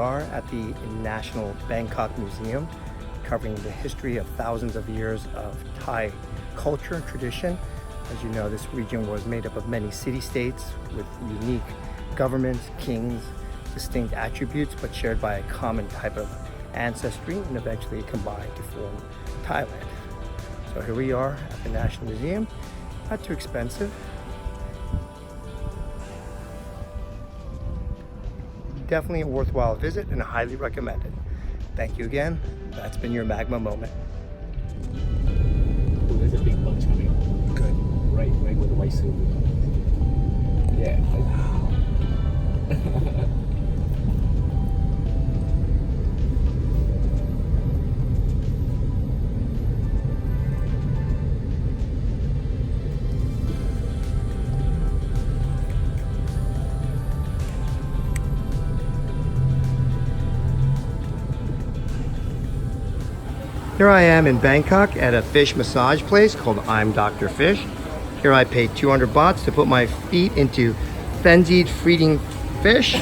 are at the National Bangkok Museum, covering the history of thousands of years of Thai culture and tradition. As you know, this region was made up of many city-states with unique governments, kings, distinct attributes, but shared by a common type of ancestry, and eventually combined to form Thailand. So here we are at the National Museum. Not too expensive. Definitely a worthwhile visit and highly recommended. Thank you again. That's been your Magma Moment. Ooh, there's a big bunch coming. Good. Right where the white suit. Yeah. Here I am in Bangkok at a fish massage place called I'm Dr. Fish. Here I paid 200 bahts to put my feet into frenzied feeding fish.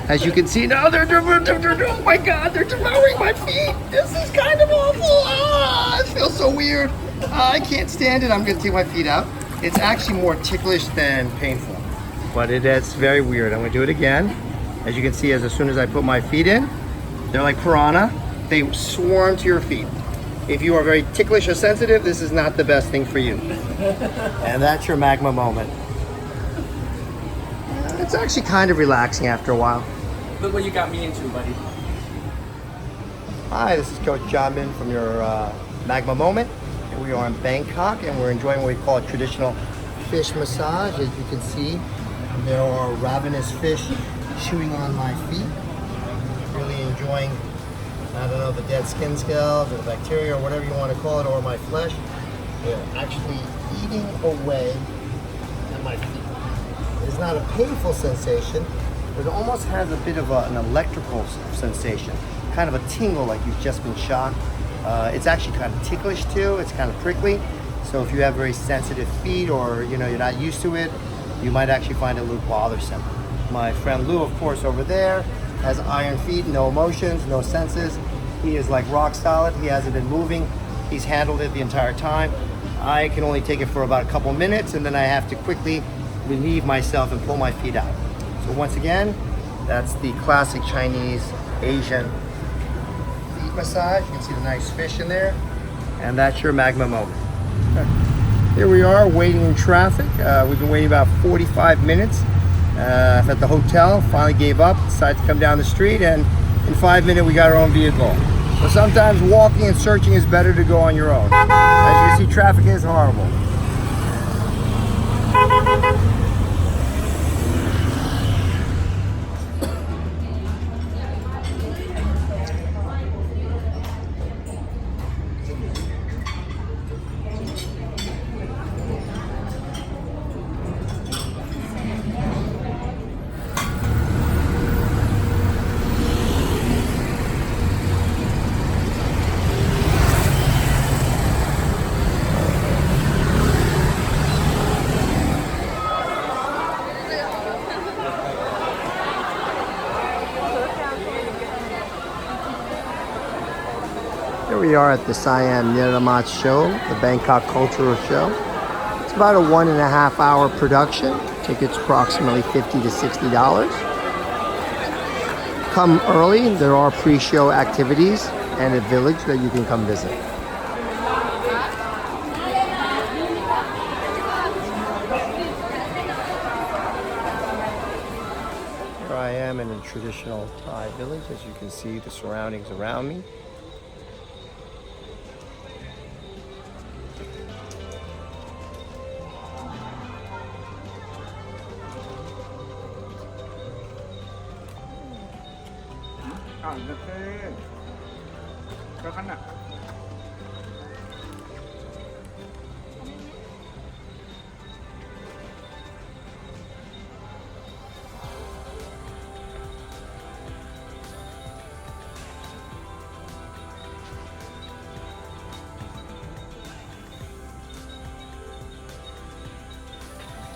As you can see now, oh my God, they're devouring my feet. This is kind of awful. It feels so weird. I can't stand it. I'm gonna take my feet out. It's actually more ticklish than painful, but it is very weird. I'm gonna do it again. As you can see, as soon as I put my feet in, they're like piranha. They swarm to your feet. If you are very ticklish or sensitive, this is not the best thing for you. And that's your Magma Moment. It's actually kind of relaxing after a while. Look what you got me into, buddy. Hi, this is Coach Jamin from your Magma Moment. And we are in Bangkok and we're enjoying what we call a traditional fish massage. As you can see, there are ravenous fish chewing on my feet. Really enjoying, I don't know, the dead skin scales or the bacteria or whatever you want to call it, or my flesh. They're actually eating away at my feet. It's not a painful sensation, but it almost has a bit of an electrical sensation, kind of a tingle like you've just been shocked. It's actually kind of ticklish too. It's kind of prickly. So if you have very sensitive feet or you're not used to it, you might actually find it a little bothersome. My friend Lou, of course, over there, has iron feet, no emotions, no senses. He is like rock solid. He hasn't been moving. He's handled it the entire time. I can only take it for about a couple minutes and then I have to quickly relieve myself and pull my feet out. So once again, that's the classic Chinese Asian feet massage. You can see the nice fish in there. And that's your Magma Moment. Here we are waiting in traffic. We've been waiting about 45 minutes. At the hotel, finally gave up, decided to come down the street, and in 5 minutes we got our own vehicle. So sometimes walking and searching is better to go on your own. As you can see, traffic is horrible. Here we are at the Siam Niramat show, the Bangkok Cultural Show. It's about a 1.5 hour production. Tickets approximately $50 to $60. Come early, there are pre-show activities and a village that you can come visit. Here I am in a traditional Thai village. As you can see, the surroundings around me.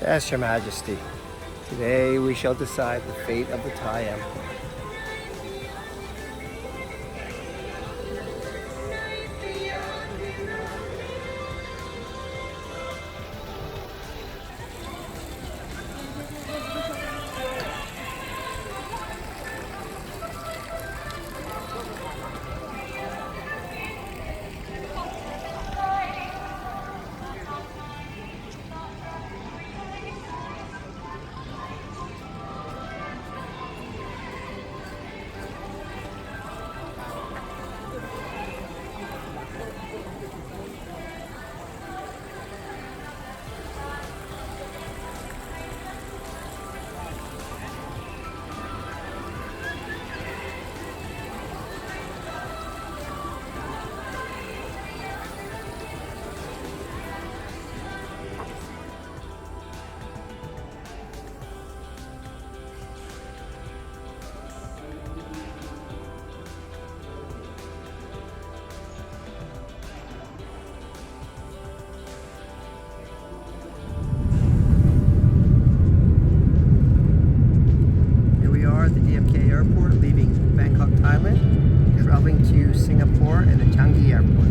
Yes, Your Majesty. Today we shall decide the fate of the Thai Empire. Island, traveling to Singapore and the Changi Airport.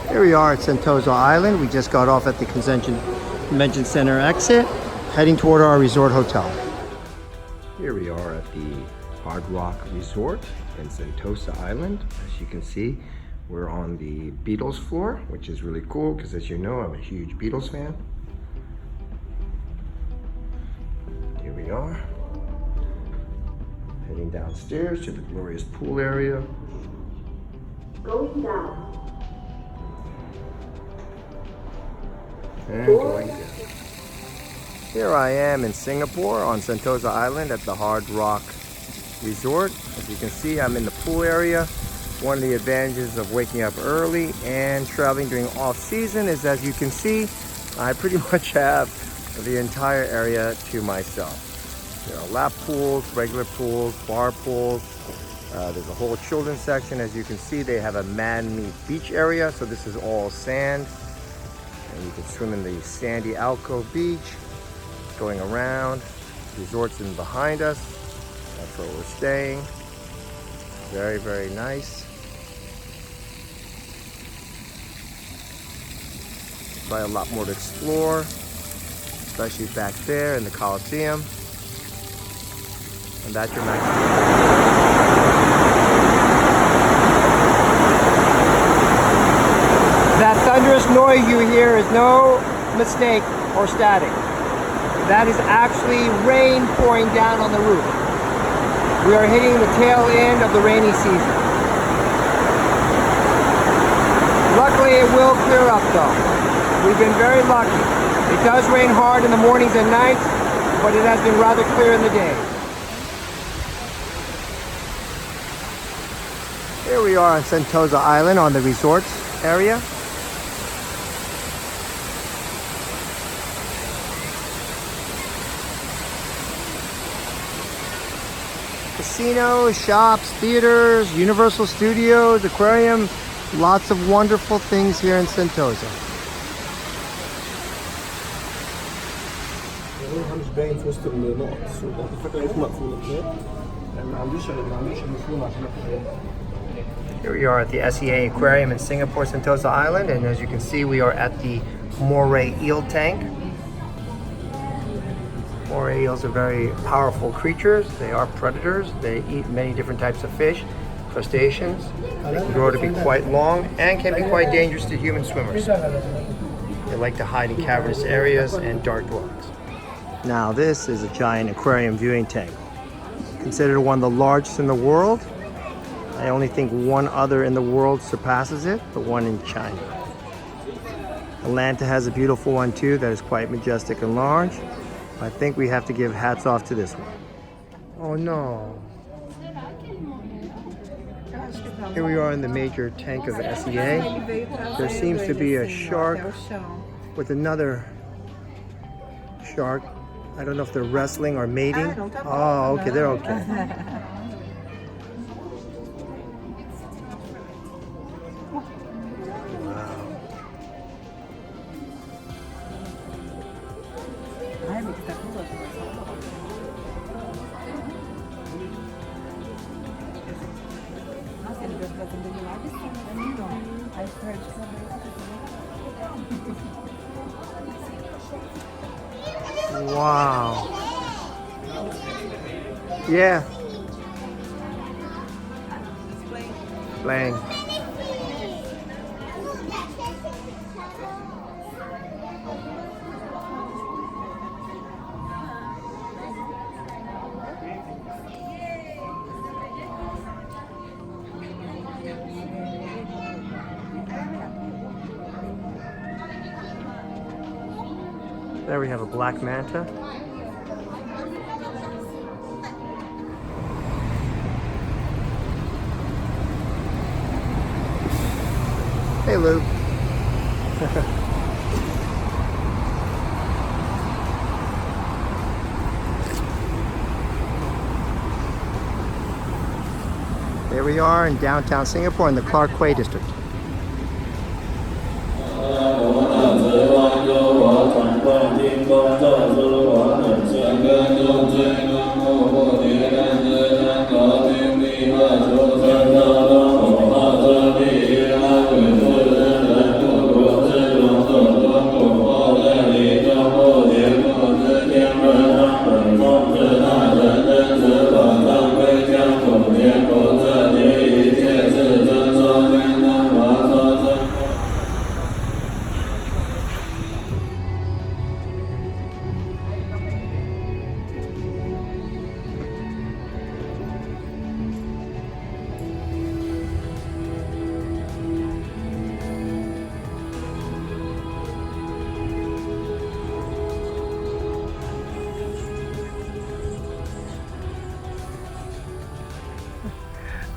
Here we are at Sentosa Island. We just got off at the Convention Center exit, heading toward our resort hotel. Here we are at the Hard Rock Resort in Sentosa Island. As you can see, we're on the Beatles floor, which is really cool because, as you know, I'm a huge Beatles fan. Here we are, heading downstairs to the glorious pool area. Going down. And going down. Here I am in Singapore on Sentosa Island at the Hard Rock Resort. As you can see, I'm in the pool area. One of the advantages of waking up early and traveling during off season is, as you can see, I pretty much have the entire area to myself. There are lap pools, regular pools, bar pools. There's a whole children's section. As you can see, they have a man-made beach area, so this is all sand. And you can swim in the sandy alcove beach, going around. Resort's in behind us. That's where we're staying. Very, very nice. Probably a lot more to explore, especially back there in the Coliseum. And that's your nice. That thunderous noise you hear is no mistake or static. That is actually rain pouring down on the roof. We are hitting the tail end of the rainy season. Luckily, it will clear up though. We've been very lucky. It does rain hard in the mornings and nights, but it has been rather clear in the day. Here we are on Sentosa Island on the resorts area. Casinos, shops, theaters, Universal Studios, aquarium, lots of wonderful things here in Sentosa. Here we are at the SEA Aquarium in Singapore, Sentosa Island, and as you can see, we are at the moray eel tank. Moray eels are very powerful creatures. They are predators. They eat many different types of fish, crustaceans. They can grow to be quite long and can be quite dangerous to human swimmers. They like to hide in cavernous areas and dark dwellings. Now this is a giant aquarium viewing tank. Considered one of the largest in the world. I only think one other in the world surpasses it, the one in China. Atlanta has a beautiful one too that is quite majestic and large. I think we have to give hats off to this one. Oh no. Here we are in the major tank of the SEA. There seems to be a shark with another shark. I don't know if they're wrestling or mating. Oh, okay, they're okay. Wow. Yeah. Playing. There we have a black manta. Hey, Lou. Here we are in downtown Singapore in the Clark Quay district.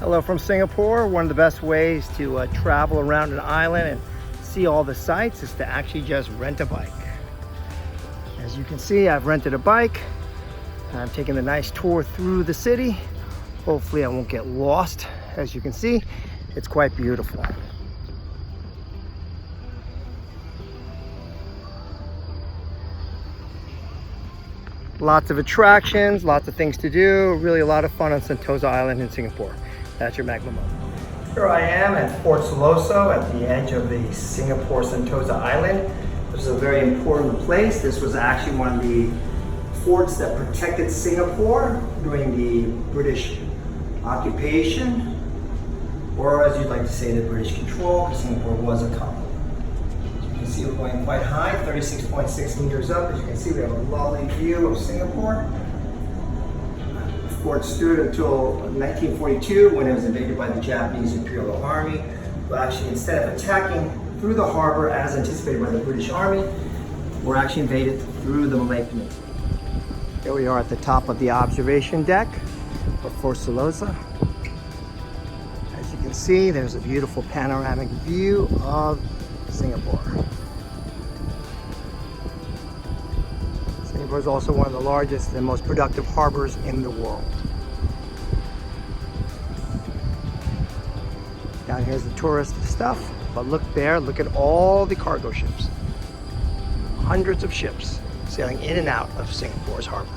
Hello from Singapore. One of the best ways to travel around an island and see all the sights is to actually just rent a bike. As you can see, I've rented a bike. I'm taking a nice tour through the city. Hopefully I won't get lost. As you can see, it's quite beautiful. Lots of attractions, lots of things to do. Really a lot of fun on Sentosa Island in Singapore. That's your Magma Moment. Here I am at Fort Siloso at the edge of the Singapore Sentosa Island. This is a very important place. This was actually one of the forts that protected Singapore during the British occupation, or as you'd like to say, the British control, because Singapore was a colony. As you can see, we're going quite high, 36.6 meters up. As you can see, we have a lovely view of Singapore. The fort stood until 1942 when it was invaded by the Japanese Imperial Army. But actually, instead of attacking through the harbor as anticipated by the British Army, we're actually invaded through the Malay Peninsula. Here we are at the top of the observation deck of Fort Siloso. As you can see, there's a beautiful panoramic view of Singapore. Singapore is also one of the largest and most productive harbors in the world. Down here's the tourist stuff, but look there, look at all the cargo ships. Hundreds of ships sailing in and out of Singapore's harbor.